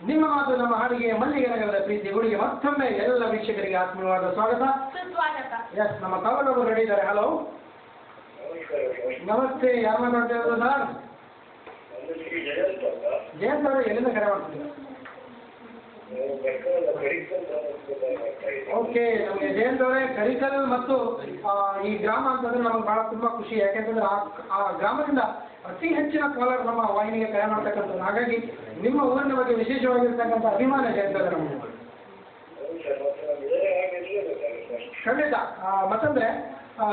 ನಿಮ್ಮ ಮಾತು ನಮ್ಮ ಹಾಡಿಗೆ ಮಲ್ಲಿಗೆ ನಗರದ ಪ್ರೀತಿ ಗುಡಿಗೆ ಮತ್ತೊಮ್ಮೆ ಎಲ್ಲ ವೀಕ್ಷಕರಿಗೆ ಆತ್ಮೀಯವಾದ ಸ್ವಾಗತ. ಎಸ್, ನಮ್ಮ ಕವಲವರು ರೆಡಿ ಇದ್ದಾರೆ. ಹಲೋ, ನಮಸ್ತೆ. ಯಾರು ಮಾತಾಡ್ತಾ ಇರೋದು ಸರ್? ಜಯಂತ್ ಅವರು ಎಲ್ಲಿಂದ ಕರೆ ಮಾಡ್ತಿದ್ದೀರಾ? ಓಕೆ, ನಮಗೆ ಜಯಂತ್ ಅವರೇ, ಕರಿಕಲ್ ಮತ್ತು ಈ ಗ್ರಾಮ ಅಂತಂದ್ರೆ ನಮಗೆ ಬಹಳ ತುಂಬಾ ಖುಷಿ. ಯಾಕೆಂತಂದ್ರೆ ಆ ಗ್ರಾಮದಿಂದ ಅತಿ ಹೆಚ್ಚಿನ ಕಾಲರ್ ನಮ್ಮ ವಾಹಿನಿಗೆ ಕರೆ ಮಾಡ್ತಕ್ಕಂಥದ್ದು. ಹಾಗಾಗಿ ನಿಮ್ಮ ಊರಿನ ಬಗ್ಗೆ ವಿಶೇಷವಾಗಿರ್ತಕ್ಕಂಥ ಅಭಿಮಾನ ಜಯಂತ್ ಅವರ ನಮಗೆ. ಖಂಡಿತ. ಮತ್ತಂದ್ರೆ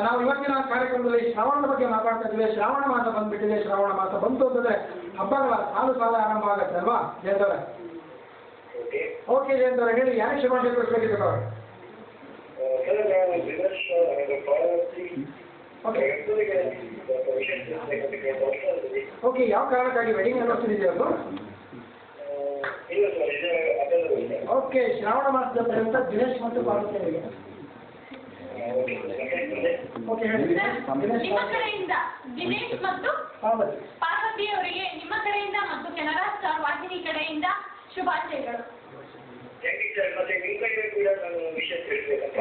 ನಾವು ಇವತ್ತಿನ ಕಾರ್ಯಕ್ರಮದಲ್ಲಿ ಶ್ರಾವಣದ ಬಗ್ಗೆ ಮಾತಾಡ್ತಾ ಇದ್ದೀವಿ. ಶ್ರಾವಣ ಮಾಸ ಬಂದ್ಬಿಟ್ಟಿದೆ. ಶ್ರಾವಣ ಮಾಸ ಬಂತು ಅಂತಂದ್ರೆ ಹಬ್ಬಗಳ ಸಾಲು ಆರಂಭ ಆಗುತ್ತೆ ಅಲ್ವಾ ಜಯಂತ್ ಅವರೇ? ಓಕೆ ಜಯಂತ್ ಅವರೇ, ಹೇಳಿ, ಯಾರಿಗೆ ಶುಭಾಶಯ ಕೊಡಿಸ್ಬೇಕಿತ್ತು ಅವರು? ಓಕೆ, ಯಾವ ಕಾರಣಕ್ಕಾಗಿ ವೆಡ್ಡಿಂಗ್ ಅನ್ನಿಸ್ತಿದೆ ಅದು? ಓಕೆ, ಶ್ರಾವಣ ಮಾಸದ ಪ್ರಯುಕ್ತ ದಿನೇಶ್ ಮತ್ತು ಪಾರ್ವತಿ ಅವರಿಗೆ. ಓಕೆ, ಹೇಳಿ. ನಿಮ್ಮ ಕಡೆಯಿಂದ ದಿನೇಶ್ ಮತ್ತು ಪಾರ್ವತಿ ಅವರಿಗೆ ನಿಮ್ಮ ಕಡೆಯಿಂದ ಮತ್ತು ಕೆನರಾ ಸ್ಟಾರ್ ವಾಹಿನಿ ಕಡೆಯಿಂದ ಶುಭಾಶಯಗಳು.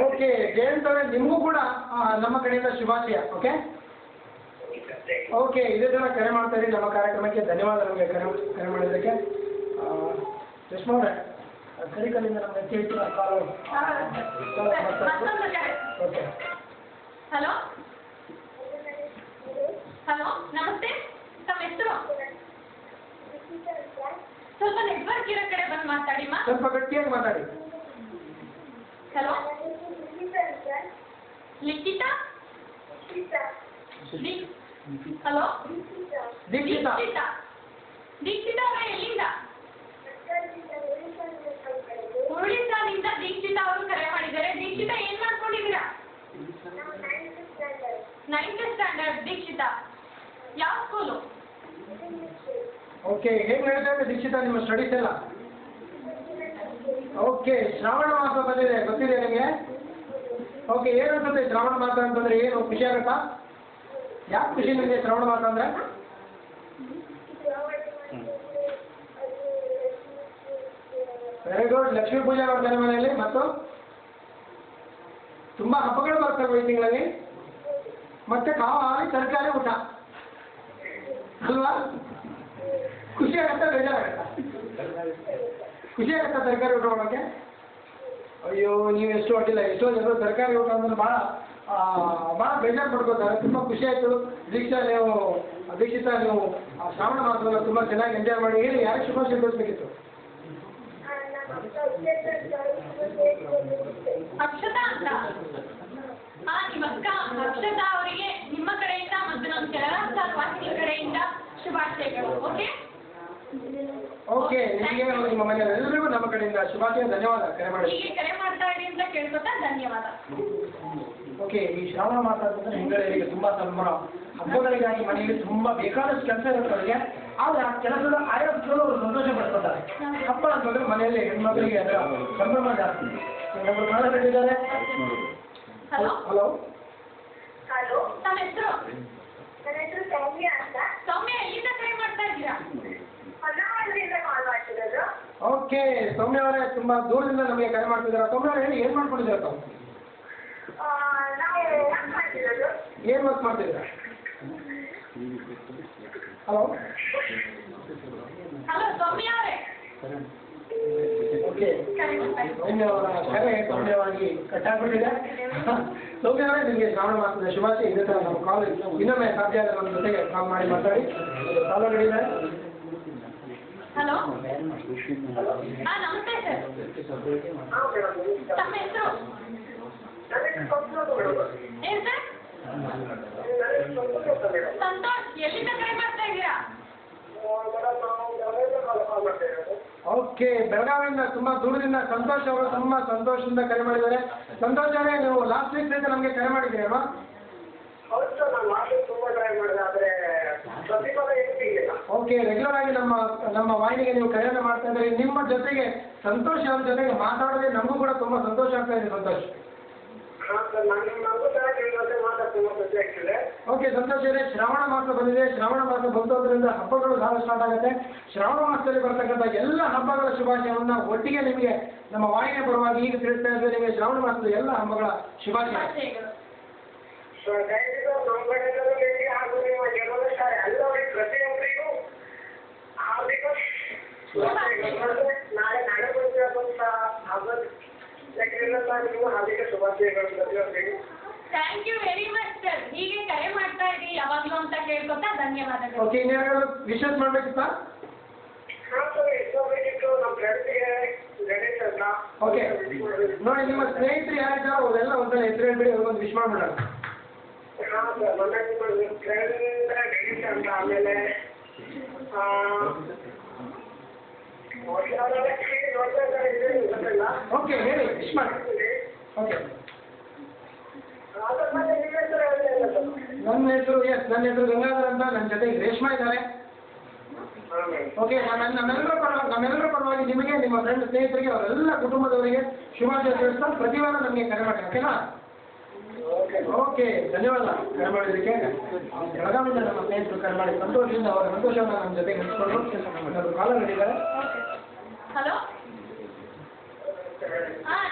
ಓಕೆ ಜಯಂತ್ ಅವರೇ, ನಿಮಗೂ ಕೂಡ ನಮ್ಮ ಕಡೆಯಿಂದ ಶುಭಾಶಯ. ಓಕೆ ಓಕೆ, ಇದೇ ಥರ ಕರೆ ಮಾಡ್ತಾ ಇರಿ ನಮ್ಮ ಕಾರ್ಯಕ್ರಮಕ್ಕೆ. ಧನ್ಯವಾದ ನಮಗೆ ಕರೆ ಮಾಡಿದ್ದಕ್ಕೆ. ರೇಷ್ಮಾ ಅವರೇ, ಕರಿಕಲ್ಲಿಂದ ನಮಗೆ ಕೇಳ್ತೀರಾ ಕಾಲು? ಓಕೆ. ಹಲೋ ಹಲೋ, ನಮಸ್ತೆ. ತಮ್ಮ ಹೆಸರು? ಸ್ವಲ್ಪ ನೆಟ್ವರ್ಕ್ ಇರೋ ಕಡೆ ಬಂದು ಮಾತಾಡಿಮ್ಮ. ಸ್ವಲ್ಪ ಗಟ್ಟಿಯಾಗಿ ಮಾತಾಡಿ. ಹಲೋ, ಲಿಖಿತಾ? ಹಲೋ, ದೀಕ್ಷಿತಾ. ದೀಕ್ಷಿತಾ ಅವರ ಎಲ್ಲಿಂದ? ಉಳಿಸಾನಿಂದ ದೀಕ್ಷಿತಾ ಅವರು ಕರೆ ಮಾಡಿದ್ದಾರೆ. ದೀಕ್ಷಿತಾ, ಏನ್ ಮಾಡ್ಕೊಂಡಿದ್ದೀರಾ? 9th standard. ದೀಕ್ಷಿತಾ, ಯಾವ ಸ್ಕೂಲು? ಓಕೆ, ಹೇಗೆ ನಡೀತಾ ಇದೆ ದೀಕ್ಷಿತಾ ನಿಮ್ಮ ಸ್ಟಡೀಸ್ ಎಲ್ಲ? ಓಕೆ, ಶ್ರಾವಣ ಮಾಸ ಬಂದಿದೆ, ಗೊತ್ತಿದೆ ನಿಮಗೆ? ಓಕೆ, ಏನು ಅನ್ಸುತ್ತೆ ಶ್ರಾವಣ ಮಾಸ ಅಂತಂದ್ರೆ? ಏನು ಖುಷಿ ಆಗುತ್ತಾ? ಯಾಕೆ ಖುಷಿ ನಿಮಗೆ ಶ್ರಾವಣ ಮಾಸ ಅಂದ್ರೆ? Very good. ಲಕ್ಷ್ಮೀ ಪೂಜೆ ಮಾಡ್ತಾರೆ ಮನೆಯಲ್ಲಿ, ಮತ್ತು ತುಂಬಾ ಹಬ್ಬಗಳು ಬರ್ತವೆ ಈ ತಿಂಗಳಲ್ಲಿ. ಮತ್ತೆ ಖಾಲಿ ತರಕಾರಿ ಊಟ ಅಲ್ವಾ? ಖುಷಿ ಆಗುತ್ತಾ ಬೇಜಾರಾಗುತ್ತಾ? ಖುಷಿ ಆಗುತ್ತಾ ತರಕಾರಿ ಊಟ ಮಾಡೋಕ್ಕೆ? ಅಯ್ಯೋ, ನೀವು ಎಷ್ಟು ಹೊಟ್ಟಿಲ್ಲ. ಎಷ್ಟೋ ಜನರು ತರಕಾರಿ ಊಟ ಅಂದ್ರೆ ಭಾಳ ಬೇಜಾರು ಪಡ್ಕೋತಾರೆ. ತುಂಬ ಖುಷಿ ಆಯಿತು ದೀಕ್ಷಿತಾ, ನೀವು ಶ್ರಾವಣ ಮಾಸವನ್ನು ತುಂಬ ಚೆನ್ನಾಗಿ ಎಂಜಾಯ್ ಮಾಡಿ. ಹೇಳಿ, ಯಾರಿಗೆ ಶುಭಾಶಯ ತಿಳಿಸ್ಬೇಕಿತ್ತು? ಅಕ್ಷತಾ ಅಂತ. ನಿಮ್ಮ ಅಕ್ಕ ಅಕ್ಷತಾ ಅವರಿಗೆ ನಿಮ್ಮ ಕಡೆಯಿಂದ ಮತ್ತು ನಮ್ಮ ಕೆನರಾ ಸ್ಟಾರ್ ವಾಹಿನಿ ಕಡೆಯಿಂದ ಶುಭಾಶಯಗಳು. ಓಕೆ ಓಕೆ, ನಿಮಗೆ ನಿಮ್ಮ ಮನೆಯವರೆಲ್ಲರಿಗೂ ನಮ್ಮ ಕಡೆಯಿಂದ ಶುಭಾಶಯ. ಧನ್ಯವಾದ ಕರೆ ಮಾಡಿ. ಹೀಗೆ ಕರೆ ಮಾಡ್ತಾ ಇರಿ ಅಂತ ಕೇಳ್ಕೊತಾ ಧನ್ಯವಾದ. ಓಕೆ, ಈ ಶ್ರಾವಣ ಮಾಸ ಅಂತಂದ್ರೆ ಹೆಂಗಳೆಯರಿಗೆ ತುಂಬಾ ಸಂಭ್ರಮ. ಹಬ್ಬಗಳಿಗಾಗಿ ಮನೆಯಲ್ಲಿ ತುಂಬಾ ಬೇಕಾದಷ್ಟು ಕೆಲಸ ಇರುತ್ತೆ ಅವರಿಗೆ. ಆದ್ರೆ ಆ ಕೆಲಸದ ಆಯೋಜಕರು ಅವರು ಸಂತೋಷ ಪಡ್ಕೊತಾರೆ. ಹಬ್ಬ ಅಂತಂದ್ರೆ ಮನೆಯಲ್ಲಿ ಹೆಣ್ಮಕ್ಳಿಗೆ ಅದರ ಸಂಭ್ರಮ ಜಾಸ್ತಿ. ಇನ್ನೊಬ್ರು ಮಾತಾಡಿದ್ದಾರೆ. ಹಲೋ ಹಲೋ ಹಲೋ, ತಮ್ಮ ಹೆಸರು? ನನ್ನ ಹೆಸರು ಸೌಮ್ಯ ಅಂತ. ಸೌಮ್ಯ, ಎಲ್ಲಿಂದ ಕರೆ ಮಾಡ್ತಾ ಇದ್ದೀರಾ? ಹೊನ್ನಾವರದಿಂದ ಕಾಲ್ ಮಾಡ್ತಿರೋದು. ಓಕೆ, ಸೌಮ್ಯ ಅವರೇ ತುಂಬಾ ದೂರದಿಂದ ನಮಗೆ ಕರೆ ಮಾಡ್ತಿದ್ದಾರೆ. ಸೌಮ್ಯ ಅವರೇ, ಹೇಳಿ, ಏನ್ ಮಾಡ್ಕೊಂಡಿದ್ದೀರಾ ತಾವು? ನಾವು ವರ್ಕ್ ಮಾಡ್ತಿರೋದು. ಏನ್ ವರ್ಕ್ ಮಾಡ್ತಿದ್ದೀರಾ? ಹಲೋ ಹಲೋ, ಸೌಮ್ಯ ಅವರೇ. ಓಕೆ, ಸೌಮ್ಯ ಅವರ ಕರೆ ಸೌಮ್ಯವಾಗಿ ಕಟ್ಟಾಗ್ಬಿಟ್ಟಿದೆ. ಸೌಮ್ಯ ಅವರೇ, ನಿಮಗೆ ಶ್ರಾವಣ ಮಾಸದ ಶುಭಾಶಯ. ಇದೇ ಥರ ನಮ್ಮ ಕಾಲ್ ಇನ್ನೊಮ್ಮೆ ಸಾಧ್ಯ ಆದರೆ ನಮ್ಮ ಜೊತೆಗೆ ಕಾಲ್ ಮಾಡಿ ಮಾತಾಡಿ. ಕಾಲ್ ಹಿಡಿದ್ದಾರೆ. ಹಲೋ, ನಮಸ್ತೆ ಸರ್. ತಮ್ಮ ಹೆಸರು? ಏನ್ ಸರ್? ಸಂತೋಷ್, ಎಲ್ಲಿಂದ ಕರೆ ಮಾಡ್ತಾ ಇದ್ದೀರಾ? ಓಕೆ, ಬೆಳಗಾವಿಯಿಂದ ತುಂಬಾ ದೂರದಿಂದ ಸಂತೋಷ್ ಅವರು ತುಂಬಾ ಸಂತೋಷದಿಂದ ಕರೆ ಮಾಡಿದ್ದಾರೆ. ಸಂತೋಷ್ ಅವರೇ, ನೀವು ಲಾಸ್ಟ್ ವೀಕ್ ಸಹಿತ ನಮಗೆ ಕರೆ ಮಾಡಿದ್ದೀರಿ ಅಲ್ವಾ? ಓಕೆ, ರೆಗ್ಯುಲರ್ ಆಗಿ ನಮ್ಮ ವಾಹಿನಿಗೆ ನೀವು ಕರೆಯನ್ನು ಮಾಡ್ತಾ ಇದ್ದೀರಿ. ನಿಮ್ಮ ಜೊತೆಗೆ ಸಂತೋಷ್ ಅವ್ರ ಜೊತೆಗೆ ಮಾತಾಡೋದೇ ನಮಗೂ ಕೂಡ ತುಂಬಾ ಸಂತೋಷ ಆಗ್ತಾ ಇದೆ ಸಂತೋಷ್. ಓಕೆ, ಸಂತೋಷ ಇದೆ. ಶ್ರಾವಣ ಮಾಸ ಬಂದಿದೆ. ಶ್ರಾವಣ ಮಾಸ ಬಂದೋದ್ರಿಂದ ಹಬ್ಬಗಳು ಸಹ ಸ್ಟಾರ್ಟ್ ಆಗುತ್ತೆ. ಶ್ರಾವಣ ಮಾಸದಲ್ಲಿ ಬರ್ತಕ್ಕಂಥ ಎಲ್ಲ ಹಬ್ಬಗಳ ಶುಭಾಶಯವನ್ನು ಒಟ್ಟಿಗೆ ನಿಮಗೆ ನಮ್ಮ ವಾಹಿನಿಯ ಪರವಾಗಿ ಈಗ ತಿಳಿಸ್ತಾ ಇದ್ದೇವೆ. ನಿಮಗೆ ಶ್ರಾವಣ ಮಾಸದ ಎಲ್ಲ ಹಬ್ಬಗಳ ಶುಭಾಶಯಗಳು. ಪ್ರತಿಯೊಬ್ಬರಿಗೂ ನಾಳೆ ನಡೆದುಕೊಂತ ಹಬ್ಬದ ಹಾರ್ದಿಕ ಶುಭಾಶಯಗಳು ಪ್ರತಿಯೊಬ್ಬರಿಗೂ. Thank you very much sir. ಹೀಗೆ ಕರೆ ಮಾಡ್ತಾ ಇರಿ ಯಾವಾಗಲೂ ಅಂತ ಕೇಳ್ಕೊತಾ ಧನ್ಯವಾದಗಳು. ಓಕೆ, ಇನ್ನೇನಾದ್ರು ವಿಶೇಷ ಮಾಡ್ಬೇಕಿತ್ತಾ? ಓಕೆ, ನೋಡಿ ನಿಮ್ಮ ಸ್ನೇಹಿತರು ಯಾರಿದ್ದಾರೋ ಅವರೆಲ್ಲ ಒಂದ್ಸಲ ಹೆಸರು ಹೇಳ್ಬಿಡಿ, ಅವ್ರಿಗೊಂದು ವಿಶ್ ಮಾಡ್ಬಿಡೋಣ. ಆಮೇಲೆ ಓಕೆ, ಹೇಳಿ, ವಿಶ್ ಮಾಡಿ. ಓಕೆ, ನನ್ನ ಹೆಸರು ಗಂಗಾಧರ್ ಅಂತ. ನನ್ನ ಜೊತೆಗೆ ರೇಷ್ಮಾ ಇದ್ದಾರೆ. ಓಕೆ, ನಮ್ಮೆಲ್ಲರ ಪರವಾಗಿ ನಿಮಗೆ, ನಿಮ್ಮ ಫ್ರೆಂಡ್ ಸ್ನೇಹಿತರಿಗೆ, ಅವರೆಲ್ಲ ಕುಟುಂಬದವರಿಗೆ ಶುಭಾಶಯ ತಿಳಿಸ್ತಾ ಪ್ರತಿ ವಾರ ನಮಗೆ ಕರೆ ಮಾಡಿ. ಓಕೆನಾ? ಓಕೆ, ಧನ್ಯವಾದ ಕರೆ ಮಾಡಿದ್ದಕ್ಕೆ. ಬೆಳಗಾವಿಯಿಂದ ನಮ್ಮ ಸ್ನೇಹಿತರು ಕರೆ ಮಾಡಿ ಸಂತೋಷದಿಂದ ಅವರ ಸಂತೋಷವನ್ನು ನಮ್ಮ ಜೊತೆಗೆ ಹಂಚಿಕೊಂಡು ಕಾಲರ್ ಹಿಡಿದ್ದಾರೆ. ಹಲೋ,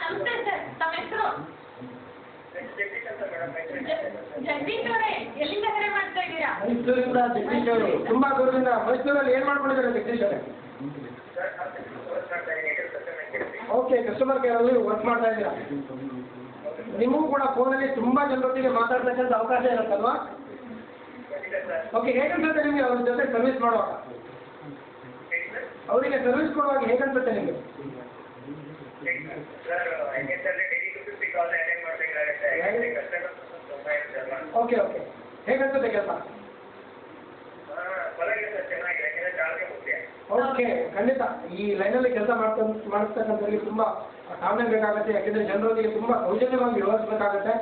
ನಮಸ್ತೆ ಸರ್. ತಮ್ಮ ಹೆಸರು? ಜಗದೀಶ್ ಅವರೇ, ಎಲ್ಲಿಂದ ಕರೆ ಮಾಡ್ತಾ ಇದ್ದೀರಾ? ಮೈಸೂರಿಂದ ಜಗದೀಶ್ ಅವರು. ತುಂಬಾ ದೂರದಿಂದ. ಮೈಸೂರಲ್ಲಿ ಏನ್ ಮಾಡ್ಕೊಂಡಿದ್ದಾರೆ ಜಗದೀಶ್ ಅವರೇ? ಓಕೆ, ಕಸ್ಟಮರ್ ಕೇರ್ ಅಲ್ಲಿ ವರ್ಕ್ ಮಾಡ್ತಾ ಇದ್ದೀರಾ. ನಿಮಗೂ ಕೂಡ ಫೋನಲ್ಲಿ ತುಂಬಾ ಜನರೊಟ್ಟಿಗೆ ಮಾತಾಡ್ತಕ್ಕಂಥ ಅವಕಾಶ ಇರುತ್ತಲ್ವಾ? ಓಕೆ, ಹೇಗನ್ಸುತ್ತೆ ನಿಮಗೆ ಅವ್ರ ಜೊತೆ ಸರ್ವಿಸ್ ಮಾಡುವಾಗ? ಅವರಿಗೆ ಸರ್ವಿಸ್ ಕೊಡುವಾಗ ಹೇಗನ್ಸುತ್ತೆ ನಿಮಗೆ? ಓಕೆ, ಹೇಗನ್ಸುತ್ತೆ ಕೆಲಸ? ಓಕೆ, ಖಂಡಿತ ಈ ಲೈನಲ್ಲಿ ಕೆಲಸ ಮಾಡಿಸ್ತಕ್ಕಂಥವ್ರಿಗೆ ತುಂಬಾ ತಾಳ್ಮೆ ಬೇಕಾಗುತ್ತೆ. ಯಾಕೆಂದ್ರೆ ಜನರೊಂದಿಗೆ ತುಂಬಾ ಸೌಜನ್ಯವಾಗಿ ವ್ಯವಹರಿಸಬೇಕಾಗುತ್ತೆ.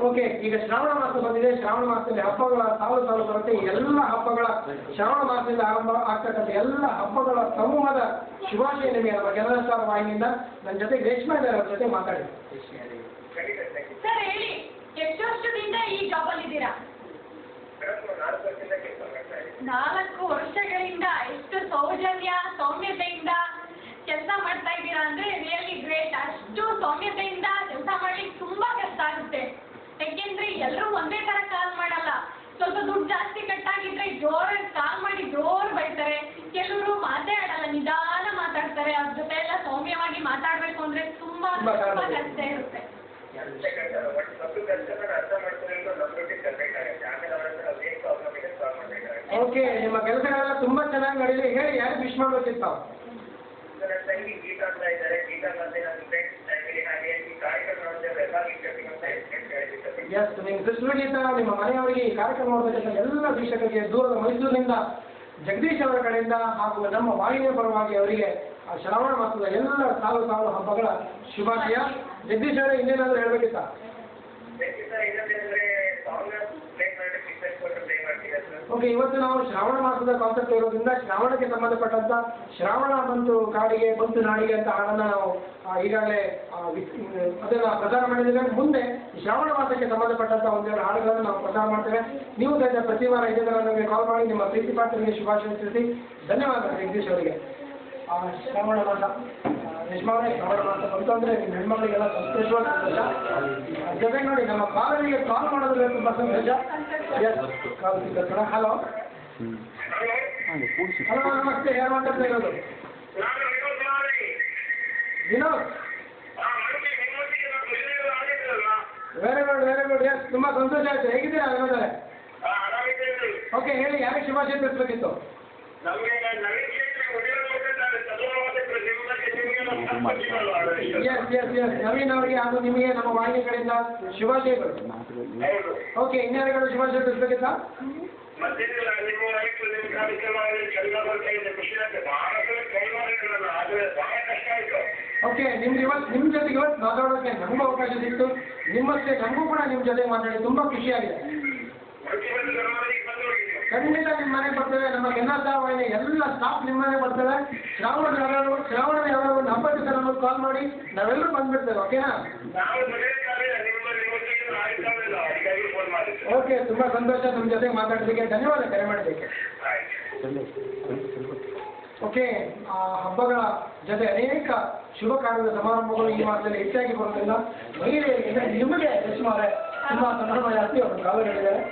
ಓಕೆ, ಈಗ ಶ್ರಾವಣ ಮಾಸ ಬಂದಿದೆ. ಶ್ರಾವಣ ಮಾಸದಲ್ಲಿ ಹಬ್ಬಗಳ ಸಾಲು ಬರುತ್ತೆ. ಎಲ್ಲ ಹಬ್ಬಗಳ ಶ್ರಾವಣ ಮಾಸದಿಂದ ಆರಂಭ ಆಗ್ತಕ್ಕಂಥ ಎಲ್ಲ ಹಬ್ಬಗಳ ಸಮೂಹದ ಶುಭಾಶಯ ನಿಮಗೆ ನಮ್ಮ ಜನರ ಸ್ಟಾರ್ ವಾಹಿನಿಯಿಂದ. ನನ್ನ ಜೊತೆಗೆ ರೇಷ್ಮಾ ಇದ್ದಾರೆ, ಅವ್ರ ಜೊತೆ ಮಾತಾಡಿ. ಸರ್ ಹೇಳಿ, ಎಷ್ಟು ವರ್ಷದಿಂದ ಈ ಜಾಬ್ ಅಲ್ಲಿ ಇದ್ದೀರಾ? 4 ವರ್ಷಗಳಿಂದ ಎಷ್ಟು ಸೌಮ್ಯತೆಯಿಂದ ಕೆಲಸ ಮಾಡ್ತಾ ಇದ್ದೀರಾ ಅಂದ್ರೆ ರಿಯಲಿ ಗ್ರೇಟ್. ಅಷ್ಟು ಸೌಮ್ಯತೆಯಿಂದ ಕೆಲಸ ಮಾಡ್ಲಿಕ್ಕೆ ತುಂಬಾ ಕಷ್ಟ ಆಗುತ್ತೆ. ಯಾಕೆಂದ್ರೆ ಎಲ್ಲರೂ ಒಂದೇ ತರ ಕಾಲ್ ಮಾಡಲ್ಲ. ಸ್ವಲ್ಪ ದುಡ್ಡು ಜಾಸ್ತಿ ಕಟ್ಟಾಗಿದ್ರೆ ಜೋರಾಗಿ ಕಾಲ್ ಮಾಡಿ ಜೋರು ಬೈತಾರೆ. ಕೆಲವರು ಮಾತೇ ಆಡಲ್ಲ, ನಿಧಾನ ಮಾತಾಡ್ತಾರೆ. ಅವ್ರ ಜೊತೆ ಎಲ್ಲ ಸೌಮ್ಯವಾಗಿ ಮಾತಾಡ್ಬೇಕು ಅಂದ್ರೆ ತುಂಬಾ ಕಷ್ಟ ಇರುತ್ತೆ. ಓಕೆ, ನಿಮ್ಮ ಕೆಲಸಗಳೆಲ್ಲ ತುಂಬಾ ಚೆನ್ನಾಗಿ ನಡೀಲಿ. ಹೇಳಿ, ಯಾರು ವಿಶ್ ಮಾಡ್ಬೇಕಿತ್ತು? ಎಸ್, ನಿಮ್ಮ ಸಿಸ್ಟರ್ಗಿಂತ ನಿಮ್ಮ ಮನೆಯವರಿಗೆ ಈ ಕಾರ್ಯಕ್ರಮ ನೋಡಬೇಕಂತ ಎಲ್ಲ ವೀಕ್ಷಕರಿಗೆ ದೂರದ ಮೈಸೂರಿನಿಂದ ಜಗದೀಶ್ ಅವರ ಕಡೆಯಿಂದ ಹಾಗೂ ನಮ್ಮ ವಾಹಿನಿಯ ಪರವಾಗಿ ಅವರಿಗೆ ಶ್ರಾವಣ ಮಾಸದ ಎಲ್ಲ ಸಾಲು ಹಬ್ಬಗಳ ಶುಭಾಶಯ. ಜಗದೀಶ್ ಅವರೇ, ಇನ್ನೇನಾದ್ರೂ ಹೇಳ್ಬೇಕಿತ್ತ? ಓಕೆ, ಇವತ್ತು ನಾವು ಶ್ರಾವಣ ಮಾಸದ ಕಾನ್ಸೆಪ್ಟ್ ಇರೋದ್ರಿಂದ ಶ್ರಾವಣಕ್ಕೆ ಸಂಬಂಧಪಟ್ಟಂತ ಶ್ರಾವಣ ಬಂತು ಕಾಡಿಗೆ ಬಂತು ನಾಡಿಗೆ ಅಂತ ಹಾಡನ್ನ ನಾವು ಈಗಾಗಲೇ ಅದನ್ನ ಪ್ರಸಾರ ಮಾಡಿದ್ದೇವೆ. ಮುಂದೆ ಶ್ರಾವಣ ಮಾಸಕ್ಕೆ ಸಂಬಂಧಪಟ್ಟಂತ ಒಂದೆರಡು ಹಾಡುಗಳನ್ನು ನಾವು ಪ್ರಸಾರ ಮಾಡ್ತೇವೆ. ನೀವು ಸಹಿತ ಪ್ರತಿ ವಾರ ಇದೇ ಥರ ನಮಗೆ ಕಾಲ್ ಮಾಡಿ ನಿಮ್ಮ ಪ್ರೀತಿ ಪಾತ್ರರಿಗೆ ಶುಭಾಶಯ ತಿಳಿಸಿ. ಧನ್ಯವಾದ ಜಗದೀಶ್ ಅವರಿಗೆ. ಶ್ರಾವಣ ಮಾಸ ರೇಷ್ಮಾ ಅವರೇ, ಶ್ರಾವಣ ಮಾಸ ಬಂತು ಅಂದರೆ ನಿಮ್ಮ ಹೆಣ್ಮಕ್ಳಿಗೆಲ್ಲ ಸಂತೋಷವಾಗಿ ಸಂತೋಷ. ಜೊತೆಗೆ ನೋಡಿ, ನಮ್ಮ ಕಾಲರಿಗೆ ಕಾಲ್ ಮಾಡೋದ್ರಲ್ಲಿ ತುಂಬ ಸಂತೋಷ. ಎಸ್, ಕಾಲ್ ಸಿಗ್ತದೆ. ಹಲೋ, ನಮಸ್ತೆ. ಯಾರು ಮಾತಾಡ್ತಾ ಇರೋದು? ವಿನೋದ್. Very good. ಎಸ್, ತುಂಬ ಸಂತೋಷ ಆಯ್ತು. ಹೇಗಿದ್ದೀರಾ ವಿನೋದ್ ಅವರೇ? ಓಕೆ, ಹೇಳಿ, ಯಾರಿಗೆ ಶುಭಾಶಯ ತಿಳಿಸ್ಬೇಕಿತ್ತು? ಎಸ್, ನವೀನ್ ಅವರಿಗೆ ಹಾಗೂ ನಿಮಗೆ ನಮ್ಮ ವಾಹಿನಿ ಕಡೆಯಿಂದ ಶುಭಾಶಯಗಳು. ಓಕೆ, ಇನ್ಯಾರಿಗಾದ್ರೂ ಶುಭಾಶಯ ತಿಳಿಸ್ಬೇಕಿತ್ತ? ಓಕೆ, ನಿಮ್ಮ ಜೊತೆಗೆ ಇವತ್ತು ಮಾತಾಡೋದಕ್ಕೆ ನಮಗೂ ಅವಕಾಶ ಸಿಕ್ತು. ನಿಮ್ಮಷ್ಟೇ ನಮಗೂ ಕೂಡ ನಿಮ್ಮ ಜೊತೆ ಮಾತಾಡಿ ತುಂಬ ಖುಷಿಯಾಗಿದೆ. ಖಂಡಿತ ನಿಮ್ಮ ಮನೆಗೆ ಬರ್ತೇವೆ. ನಮ್ಮ ಗೆನ್ನತ್ತ ವಾಹಿನಿ ಎಲ್ಲ ಸ್ಟಾಫ್ ನಿಮ್ಮ ಮನೆಗೆ ಬರ್ತೇವೆ. ಶ್ರಾವಣದ ಯಾವ್ದಾದ್ರು ಒಂದು ಹಬ್ಬದ ದಿವಸ ನಮಗೆ ಕಾಲ್ ಮಾಡಿ, ನಾವೆಲ್ಲರೂ ಬಂದ್ಬಿಡ್ತೇವೆ. ಓಕೆನಾ? ಓಕೆ, ತುಂಬಾ ಸಂತೋಷ ನಿಮ್ಮ ಜೊತೆ ಮಾತಾಡೋದಕ್ಕೆ. ಧನ್ಯವಾದ ಕರೆ ಮಾಡೋದಕ್ಕೆ. ಓಕೆ, ಹಬ್ಬಗಳ ಜೊತೆ ಅನೇಕ ಶುಭ ಕಾರ್ಯದ ಸಮಾರಂಭಗಳು ಈ ಮಾಸದಲ್ಲಿ ಹೆಚ್ಚಾಗಿ ಬರೋದಿಲ್ಲ. ಮಹಿಳೆಯರಿಗೆ ನಿಮಗೆ ಸುಮಾರು ತುಂಬಾ ಸಂಭ್ರಮ ಜಾಸ್ತಿ. ಅವರು ಕಾಲಗಳಿದ್ದಾರೆ.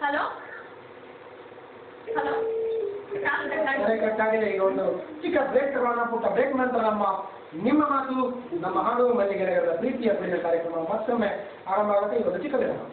ಹಲೋ ಹಲೋ ಕರೆ ಕಟ್ಟಾಗಿದೆ. ಈಗ ಒಂದು ಚಿಕ್ಕ ಬ್ರೇಕ್ ತಗೊಳ್ಳೋಣ. ಪುಟ್ಟ ಬ್ರೇಕ್ ನಂತರ ನಿಮ್ಮ ಮಾತು ನಮ್ಮ ಹಾಡು ಮಲ್ಲಿಗೆರೆಗಳ ಪ್ರೀತಿಯ ಪ್ರಿಯ ಕಾರ್ಯಕ್ರಮ ಮತ್ತೊಮ್ಮೆ ಆರಂಭ ಆಗುತ್ತೆ. ಈಗ ಒಂದು ಚಿಕ್ಕ ವಿರಾಮ.